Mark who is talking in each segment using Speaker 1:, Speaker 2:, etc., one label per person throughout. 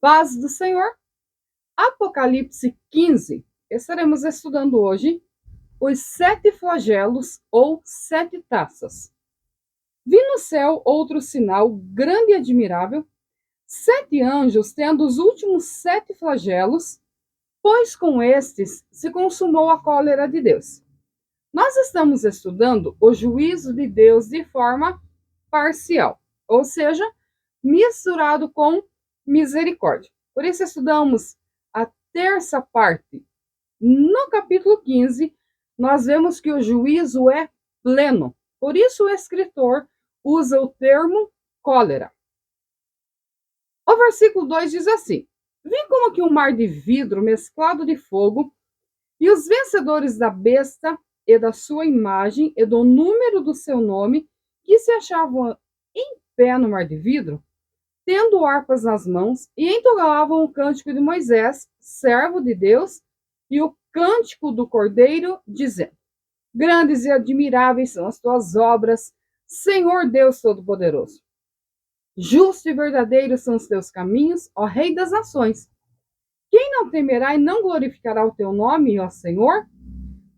Speaker 1: Paz do Senhor. Apocalipse 15. Estaremos estudando hoje os 7 flagelos ou 7 taças. Vi no céu outro sinal grande e admirável, 7 anjos tendo os últimos 7 flagelos, pois com estes se consumou a cólera de Deus. Nós estamos estudando o juízo de Deus de forma parcial, ou seja, misturado com misericórdia. Por isso estudamos a terça parte. No capítulo 15, nós vemos que o juízo é pleno. Por isso o escritor usa o termo cólera. O versículo 2 diz assim: vi como que um mar de vidro mesclado de fogo, e os vencedores da besta e da sua imagem e do número do seu nome, que se achavam em pé no mar de vidro, tendo harpas nas mãos, e entoavam o cântico de Moisés, servo de Deus, e o cântico do Cordeiro, dizendo: grandes e admiráveis são as tuas obras, Senhor Deus Todo-Poderoso. Justo e verdadeiro são os teus caminhos, ó Rei das nações. Quem não temerá e não glorificará o teu nome, ó Senhor?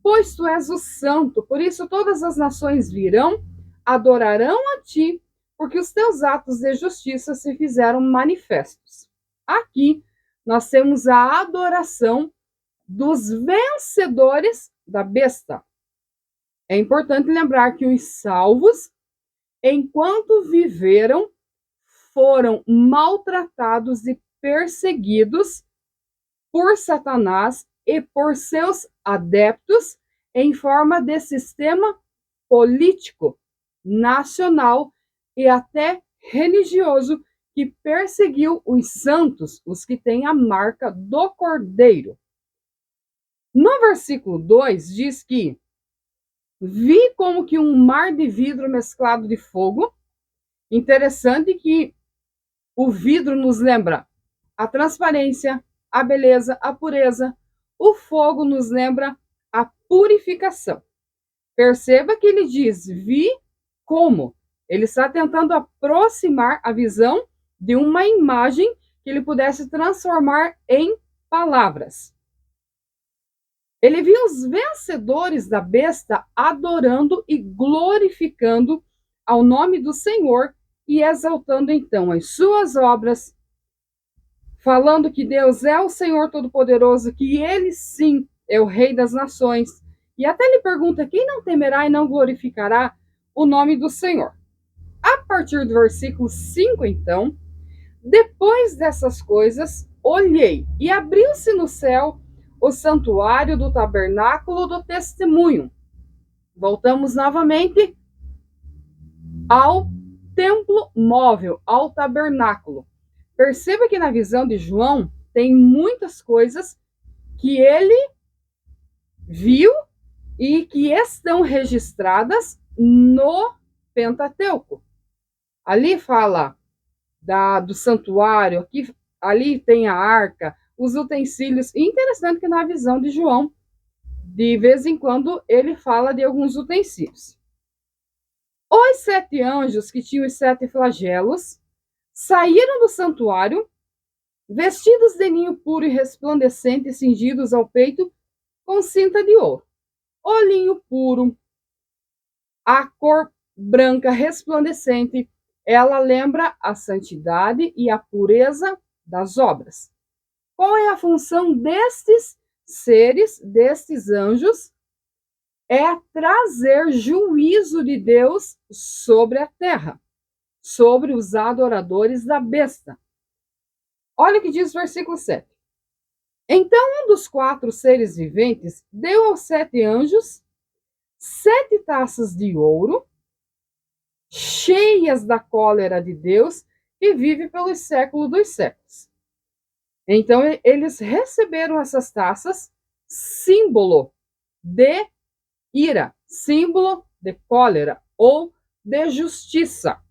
Speaker 1: Pois tu és o santo, por isso todas as nações virão, adorarão a ti, porque os teus atos de justiça se fizeram manifestos. Aqui nós temos a adoração dos vencedores da besta. É importante lembrar que os salvos, enquanto viveram, foram maltratados e perseguidos por Satanás e por seus adeptos em forma de sistema político, nacional e até religioso que perseguiu os santos, os que têm a marca do Cordeiro. No versículo 2 diz que vi como que um mar de vidro mesclado de fogo. Interessante que o vidro nos lembra a transparência, a beleza, a pureza. O fogo nos lembra a purificação. Perceba que ele diz, vi como. Ele está tentando aproximar a visão de uma imagem que ele pudesse transformar em palavras. Ele viu os vencedores da besta adorando e glorificando ao nome do Senhor e exaltando então as suas obras, falando que Deus é o Senhor Todo-Poderoso, que ele sim é o Rei das nações. E até lhe pergunta: quem não temerá e não glorificará o nome do Senhor? A partir do versículo 5, então, depois dessas coisas, olhei, e abriu-se no céu o santuário do tabernáculo do testemunho. Voltamos novamente ao templo móvel, ao tabernáculo. Perceba que na visão de João tem muitas coisas que ele viu e que estão registradas no Pentateuco. Ali fala do santuário, aqui, ali tem a arca, os utensílios. E interessante que na visão de João, de vez em quando, ele fala de alguns utensílios. Os 7 anjos que tinham os 7 flagelos saíram do santuário, vestidos de linho puro e resplandecente, cingidos ao peito com cinta de ouro. O linho puro, a cor branca resplandecente, ela lembra a santidade e a pureza das obras. Qual é a função destes seres, destes anjos? É trazer juízo de Deus sobre a terra, sobre os adoradores da besta. Olha o que diz o versículo 7. Então um dos 4 seres viventes deu aos 7 anjos 7 taças de ouro, cheias da cólera de Deus, que vive pelos séculos dos séculos. Então eles receberam essas taças, símbolo de ira, símbolo de cólera ou de justiça.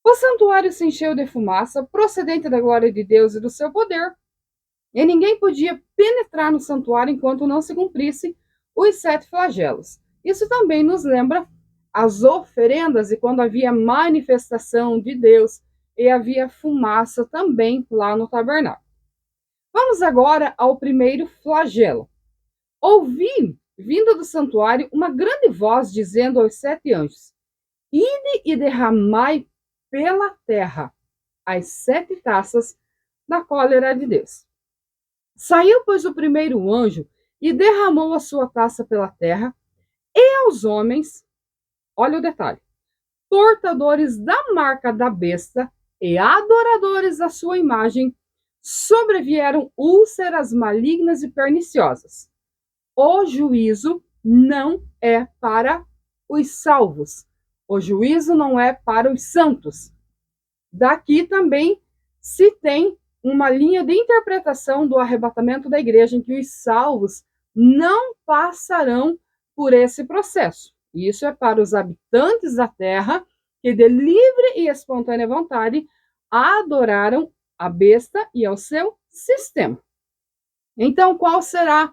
Speaker 1: O santuário se encheu de fumaça procedente da glória de Deus e do seu poder, e ninguém podia penetrar no santuário enquanto não se cumprisse os 7 flagelos. Isso também nos lembra as oferendas e quando havia manifestação de Deus e havia fumaça também lá no tabernáculo. Vamos agora ao primeiro flagelo. Ouvi, vinda do santuário, uma grande voz dizendo aos 7 anjos: Ide e derramai pela terra as 7 taças da cólera de Deus. Saiu, pois, o primeiro anjo e derramou a sua taça pela terra, e aos homens, olha o detalhe, portadores da marca da besta e adoradores da sua imagem, sobrevieram úlceras malignas e perniciosas. O juízo não é para os salvos. O juízo não é para os santos. Daqui também se tem uma linha de interpretação do arrebatamento da igreja, em que os salvos não passarão por esse processo. Isso é para os habitantes da terra que, de livre e espontânea vontade, adoraram a besta e ao seu sistema. Então, qual será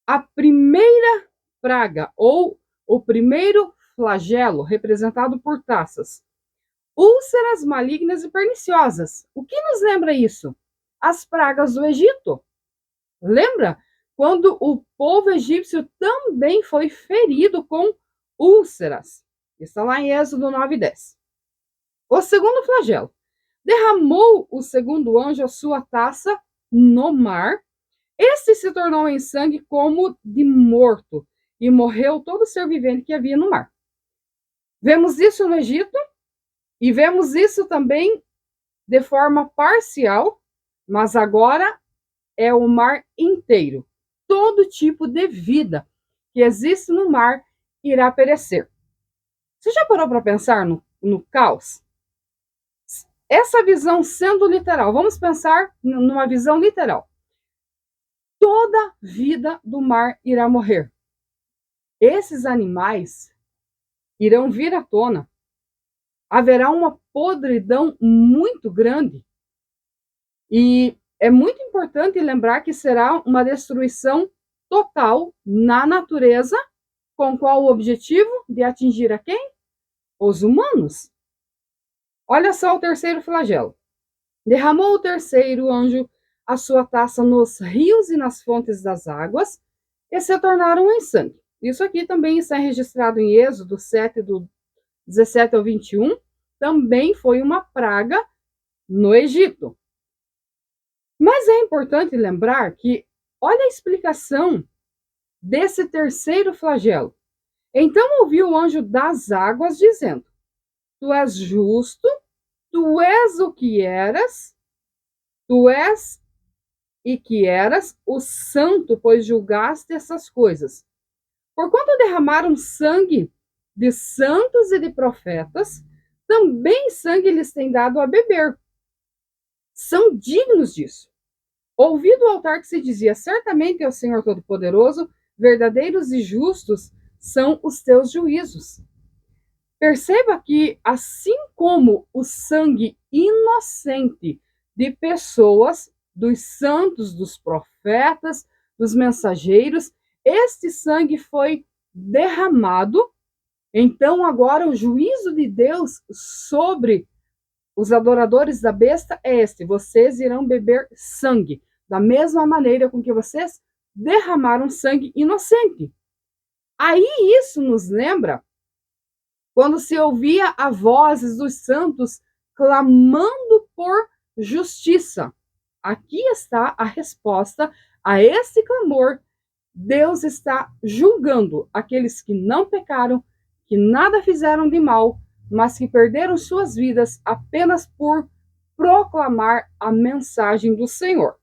Speaker 1: a primeira praga ou o primeiro flagelo representado por taças? Úlceras malignas e perniciosas. O que nos lembra isso? As pragas do Egito. Lembra quando o povo egípcio também foi ferido com úlceras? Está lá em Êxodo 9:10. O segundo flagelo. Derramou o segundo anjo a sua taça no mar. Este se tornou em sangue como de morto, e morreu todo ser vivente que havia no mar. Vemos isso no Egito, e vemos isso também de forma parcial, mas agora é o mar inteiro. Todo tipo de vida que existe no mar irá perecer. Você já parou para pensar no caos? Essa visão sendo literal, vamos pensar numa visão literal. Toda vida do mar irá morrer. Esses animais irão vir à tona. Haverá uma podridão muito grande. E é muito importante lembrar que será uma destruição total na natureza, com qual o objetivo de atingir a quem? Os humanos. Olha só o terceiro flagelo. Derramou o terceiro anjo a sua taça nos rios e nas fontes das águas, e se tornaram em sangue. Isso aqui também está registrado em Êxodo 7, do 17 ao 21. Também foi uma praga no Egito. Mas é importante lembrar que, olha a explicação desse terceiro flagelo. Então ouviu o anjo das águas dizendo: Tu és justo, tu és o que eras, tu és e que eras o santo, pois julgaste essas coisas. Porquanto derramaram sangue de santos e de profetas, também sangue lhes tem dado a beber. São dignos disso. Ouvi do altar que se dizia: certamente é o Senhor Todo-Poderoso, verdadeiros e justos são os teus juízos. Perceba que, assim como o sangue inocente de pessoas, dos santos, dos profetas, dos mensageiros, este sangue foi derramado. Então, agora, o juízo de Deus sobre os adoradores da besta é este: vocês irão beber sangue, da mesma maneira com que vocês derramaram sangue inocente. Aí isso nos lembra quando se ouvia a vozes dos santos clamando por justiça. Aqui está a resposta a esse clamor. Deus está julgando aqueles que não pecaram, que nada fizeram de mal, mas que perderam suas vidas apenas por proclamar a mensagem do Senhor.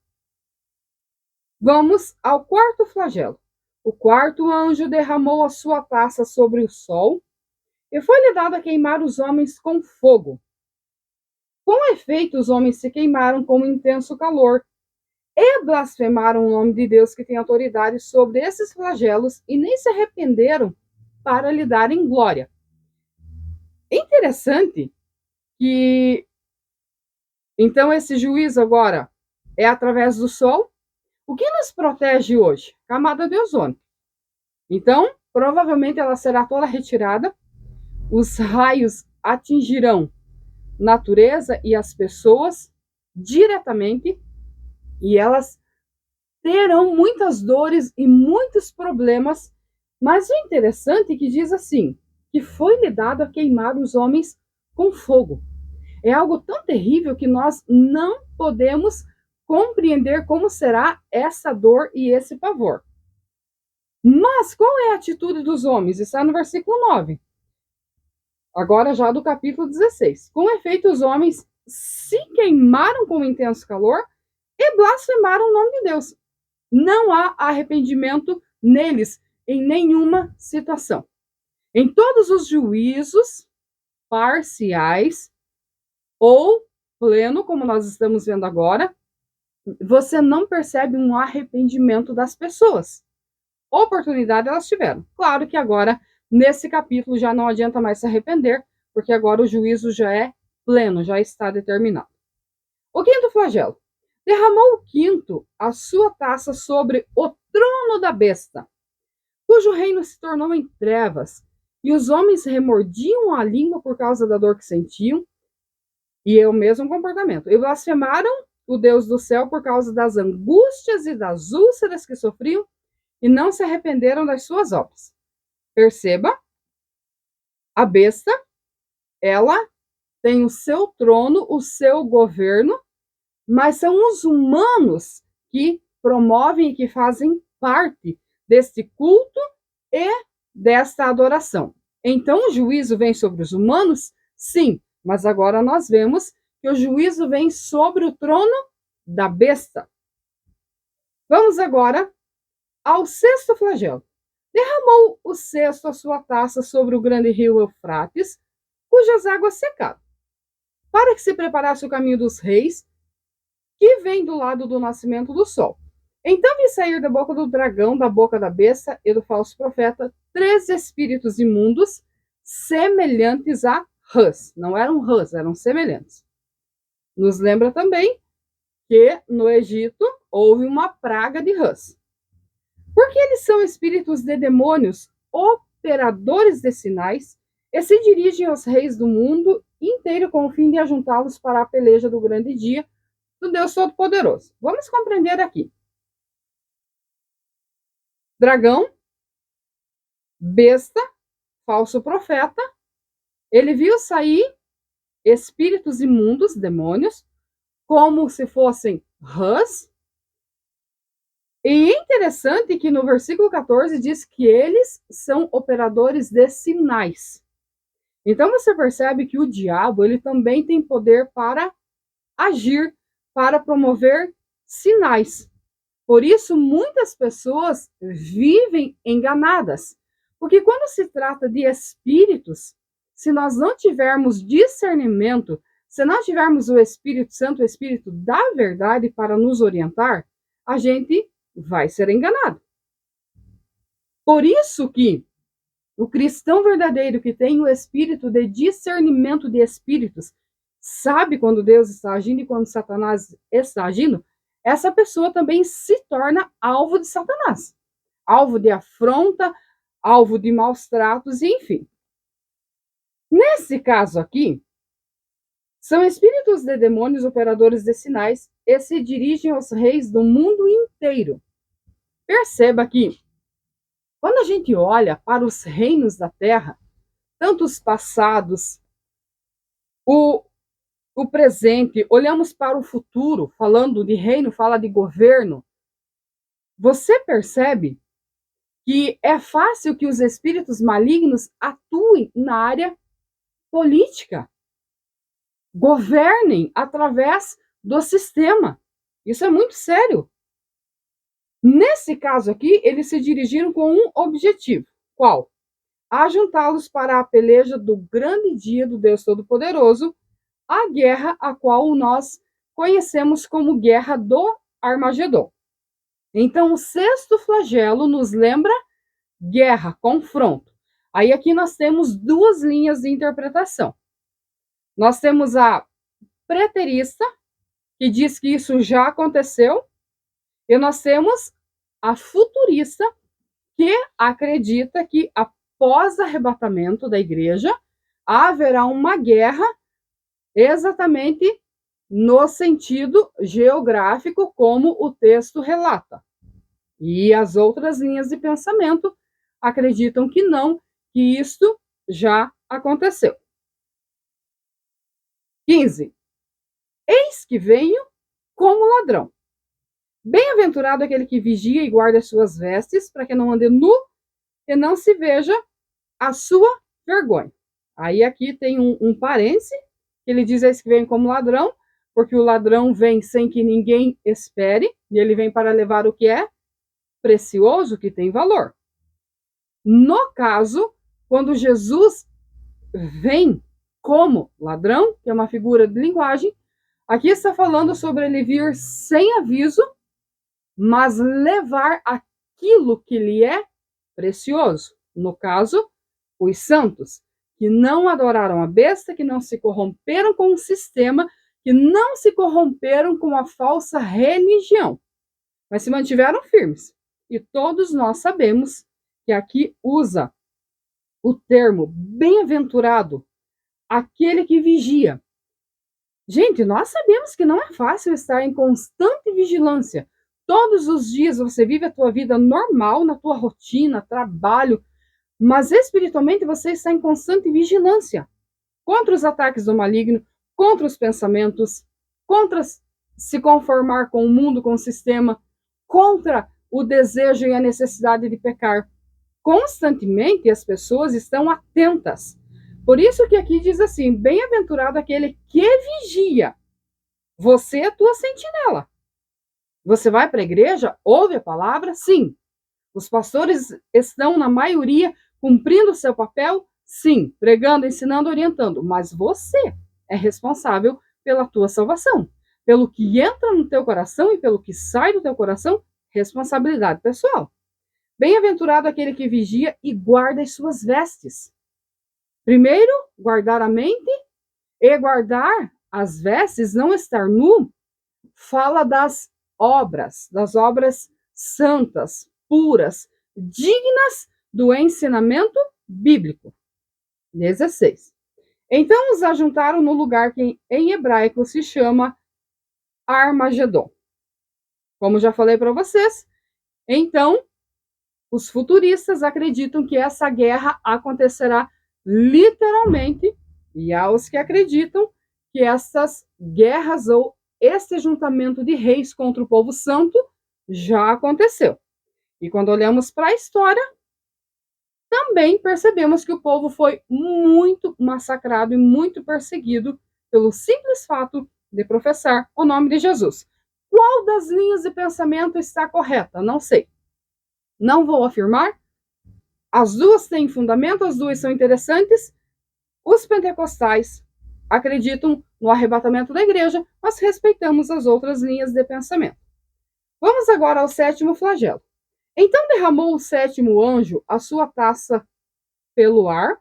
Speaker 1: Vamos ao quarto flagelo. O quarto anjo derramou a sua taça sobre o sol, e foi-lhe dado a queimar os homens com fogo. Com efeito, os homens se queimaram com um intenso calor, e blasfemaram o nome de Deus, que tem autoridade sobre esses flagelos, e nem se arrependeram para lhe darem glória. É interessante que, então, esse juízo agora é através do sol. O que nos protege hoje? Camada de ozônio. Então, provavelmente ela será toda retirada, os raios atingirão natureza e as pessoas diretamente, e elas terão muitas dores e muitos problemas. Mas o interessante é que diz assim, que foi-lhe dado a queimar os homens com fogo. É algo tão terrível que nós não podemos compreender como será essa dor e esse pavor. Mas qual é a atitude dos homens? Está no versículo 9. Agora já do capítulo 16. Com efeito, os homens se queimaram com intenso calor e blasfemaram o nome de Deus. Não há arrependimento neles em nenhuma situação. Em todos os juízos parciais ou pleno, como nós estamos vendo agora, você não percebe um arrependimento das pessoas. Oportunidade elas tiveram. Claro que agora, nesse capítulo, já não adianta mais se arrepender, porque agora o juízo já é pleno, já está determinado. O quinto flagelo. Derramou o quinto a sua taça sobre o trono da besta, cujo reino se tornou em trevas, e os homens remordiam a língua por causa da dor que sentiam, e é o mesmo comportamento. E blasfemaram o Deus do céu por causa das angústias e das úlceras que sofriam, e não se arrependeram das suas obras. Perceba, a besta, ela tem o seu trono, o seu governo, mas são os humanos que promovem e que fazem parte deste culto e desta adoração. Então, o juízo vem sobre os humanos? Sim, mas agora nós vemos que o juízo vem sobre o trono da besta. Vamos agora ao sexto flagelo. Derramou o sexto a sua taça sobre o grande rio Eufrates, cujas águas secaram, para que se preparasse o caminho dos reis, que vem do lado do nascimento do sol. Então vi sair da boca do dragão, da boca da besta e do falso profeta, 3 espíritos imundos, semelhantes a rãs. Não eram rãs, eram semelhantes. Nos lembra também que no Egito houve uma praga de rãs. Porque eles são espíritos de demônios, operadores de sinais, e se dirigem aos reis do mundo inteiro com o fim de ajuntá-los para a peleja do grande dia do Deus Todo-Poderoso. Vamos compreender aqui. Dragão, besta, falso profeta, ele viu sair espíritos imundos, demônios, como se fossem rãs. E é interessante que no versículo 14 diz que eles são operadores de sinais. Então você percebe que o diabo, ele também tem poder para agir, para promover sinais. Por isso, muitas pessoas vivem enganadas. Porque quando se trata de espíritos, se nós não tivermos discernimento, se não tivermos o Espírito Santo, o Espírito da verdade para nos orientar, a gente vai ser enganado. Por isso que o cristão verdadeiro que tem o espírito de discernimento de espíritos, sabe quando Deus está agindo e quando Satanás está agindo, essa pessoa também se torna alvo de Satanás, alvo de afronta, alvo de maus tratos, enfim. Nesse caso aqui, são espíritos de demônios operadores de sinais e se dirigem aos reis do mundo inteiro. Perceba que, quando a gente olha para os reinos da terra, tanto os passados, o presente, olhamos para o futuro, falando de reino, fala de governo, você percebe que é fácil que os espíritos malignos atuem na área política, governem através do sistema. Isso é muito sério. Nesse caso aqui, eles se dirigiram com um objetivo. Qual? Ajuntá-los para a peleja do grande dia do Deus Todo-Poderoso, a guerra a qual nós conhecemos como Guerra do Armagedon. Então, o sexto flagelo nos lembra guerra, confronto. Aí aqui nós temos 2 linhas de interpretação. Nós temos a preterista, que diz que isso já aconteceu, e nós temos a futurista, que acredita que após o arrebatamento da igreja, haverá uma guerra exatamente no sentido geográfico como o texto relata. E as outras linhas de pensamento acreditam que não, que isto já aconteceu. 15. Eis que venho como ladrão. Bem-aventurado aquele que vigia e guarda as suas vestes, para que não ande nu e não se veja a sua vergonha. Aí aqui tem um parêntese, que ele diz eis que vem como ladrão, porque o ladrão vem sem que ninguém espere, e ele vem para levar o que é precioso, que tem valor. No caso, quando Jesus vem como ladrão, que é uma figura de linguagem, aqui está falando sobre ele vir sem aviso, mas levar aquilo que lhe é precioso. No caso, os santos, que não adoraram a besta, que não se corromperam com o sistema, que não se corromperam com a falsa religião, mas se mantiveram firmes. E todos nós sabemos que aqui usa o termo bem-aventurado, aquele que vigia. Gente, nós sabemos que não é fácil estar em constante vigilância. Todos os dias você vive a tua vida normal, na tua rotina, trabalho, mas espiritualmente você está em constante vigilância contra os ataques do maligno, contra os pensamentos, contra se conformar com o mundo, com o sistema, contra o desejo e a necessidade de pecar. Constantemente as pessoas estão atentas. Por isso que aqui diz assim, bem-aventurado aquele que vigia. Você é tua sentinela. Você vai para a igreja, ouve a palavra? Sim. Os pastores estão, na maioria, cumprindo o seu papel? Sim. Pregando, ensinando, orientando. Mas você é responsável pela tua salvação. Pelo que entra no teu coração e pelo que sai do teu coração, responsabilidade pessoal. Bem-aventurado aquele que vigia e guarda as suas vestes. Primeiro, guardar a mente e guardar as vestes, não estar nu, fala das obras santas, puras, dignas do ensinamento bíblico. 16. Então os ajuntaram no lugar que em hebraico se chama Armagedon. Como já falei para vocês, então os futuristas acreditam que essa guerra acontecerá literalmente, e há os que acreditam que essas guerras ou este juntamento de reis contra o povo santo já aconteceu. E quando olhamos para a história, também percebemos que o povo foi muito massacrado e muito perseguido pelo simples fato de professar o nome de Jesus. Qual das linhas de pensamento está correta? Não sei. Não vou afirmar. As duas têm fundamento, as duas são interessantes. Os pentecostais acreditam no arrebatamento da igreja, mas respeitamos as outras linhas de pensamento. Vamos agora ao sétimo flagelo. Então derramou o sétimo anjo a sua taça pelo ar,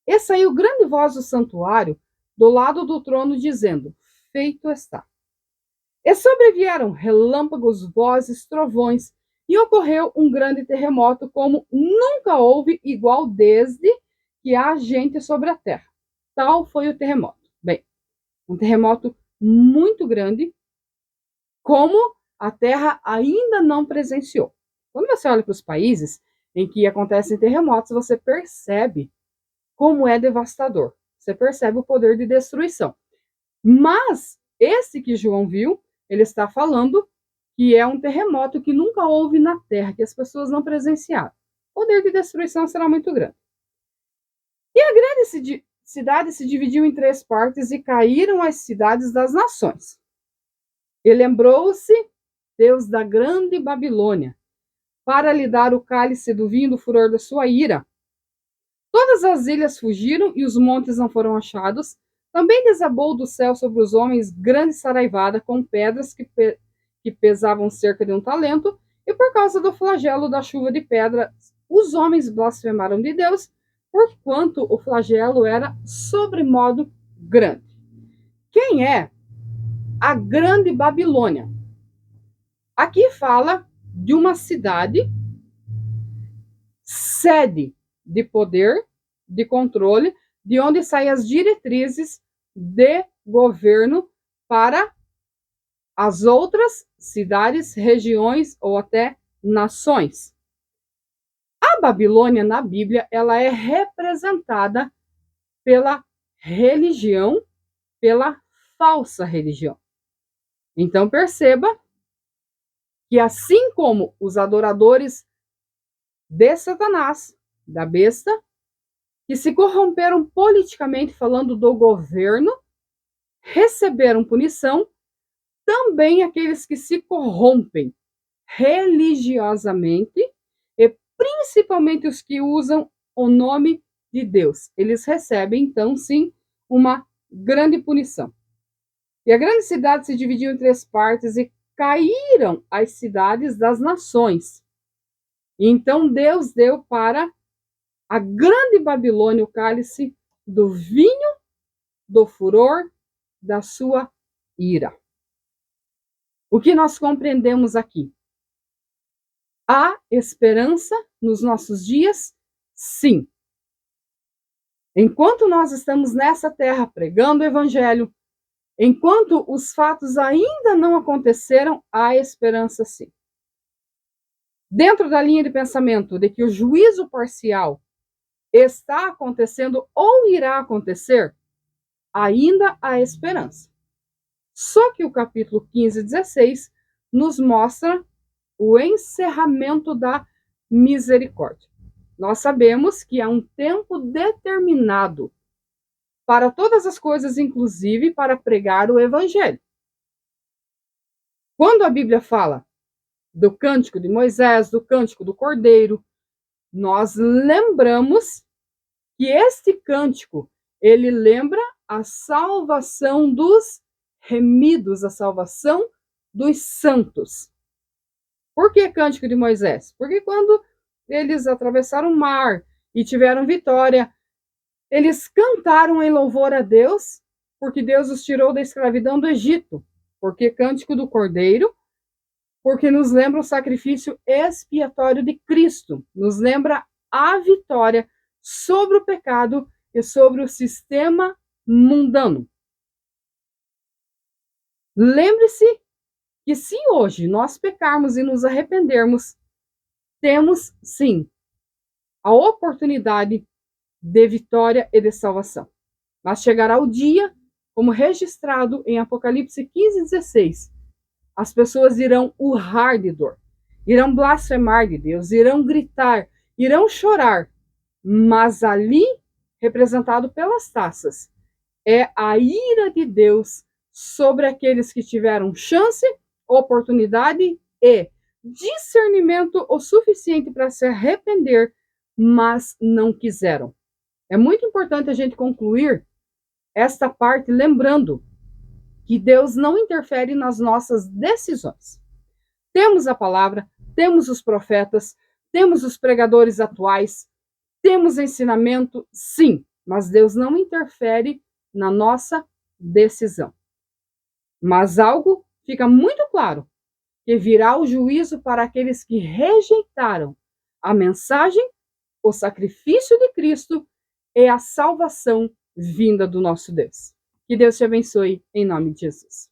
Speaker 1: e saiu grande voz do santuário do lado do trono, dizendo: feito está. E sobrevieram relâmpagos, vozes, trovões, e ocorreu um grande terremoto, como nunca houve igual desde que há gente sobre a terra. Tal foi o terremoto. Bem, um terremoto muito grande, como a Terra ainda não presenciou. Quando você olha para os países em que acontecem terremotos, você percebe como é devastador. Você percebe o poder de destruição. Mas esse que João viu, ele está falando que é um terremoto que nunca houve na Terra, que as pessoas não presenciaram. O poder de destruição será muito grande. E a grande cidade se dividiu em 3 partes e caíram as cidades das nações. E lembrou-se Deus da grande Babilônia, para lhe dar o cálice do vinho do furor da sua ira. Todas as ilhas fugiram e os montes não foram achados. Também desabou do céu sobre os homens grande saraivada com pedras que pesavam cerca de 1 talento, e por causa do flagelo da chuva de pedra, os homens blasfemaram de Deus, porquanto o flagelo era sobremodo grande. Quem é a grande Babilônia? Aqui fala de uma cidade, sede de poder, de controle, de onde saem as diretrizes de governo para as outras cidades, regiões ou até nações. A Babilônia na Bíblia, ela é representada pela religião, pela falsa religião. Então perceba que assim como os adoradores de Satanás, da besta, que se corromperam politicamente falando do governo, receberam punição, também aqueles que se corrompem religiosamente, e principalmente os que usam o nome de Deus, eles recebem, então, sim, uma grande punição. E a grande cidade se dividiu em 3 partes e caíram as cidades das nações. E então Deus deu para a grande Babilônia o cálice do vinho do furor da sua ira. O que nós compreendemos aqui? Há esperança nos nossos dias? Sim. Enquanto nós estamos nessa terra pregando o evangelho, enquanto os fatos ainda não aconteceram, há esperança sim. Dentro da linha de pensamento de que o juízo parcial está acontecendo ou irá acontecer, ainda há esperança. Só que o capítulo 15 e 16 nos mostra o encerramento da misericórdia. Nós sabemos que há um tempo determinado para todas as coisas, inclusive para pregar o evangelho. Quando a Bíblia fala do cântico de Moisés, do cântico do Cordeiro, nós lembramos que este cântico, ele lembra a salvação dos remidos, a salvação dos santos. Por que cântico de Moisés? Porque quando eles atravessaram o mar e tiveram vitória, eles cantaram em louvor a Deus, porque Deus os tirou da escravidão do Egito. Porque cântico do Cordeiro? Porque nos lembra o sacrifício expiatório de Cristo, nos lembra a vitória sobre o pecado e sobre o sistema mundano. Lembre-se que se hoje nós pecarmos e nos arrependermos, temos sim a oportunidade de vitória e de salvação. Mas chegará o dia, como registrado em Apocalipse 15 e 16, as pessoas irão urrar de dor, irão blasfemar de Deus, irão gritar, irão chorar, mas ali, representado pelas taças, é a ira de Deus sobre aqueles que tiveram chance, oportunidade e discernimento o suficiente para se arrepender, mas não quiseram. É muito importante a gente concluir esta parte lembrando que Deus não interfere nas nossas decisões. Temos a palavra, temos os profetas, temos os pregadores atuais, temos ensinamento, sim, mas Deus não interfere na nossa decisão. Mas algo fica muito claro, que virá o juízo para aqueles que rejeitaram a mensagem, o sacrifício de Cristo e a salvação vinda do nosso Deus. Que Deus te abençoe, em nome de Jesus.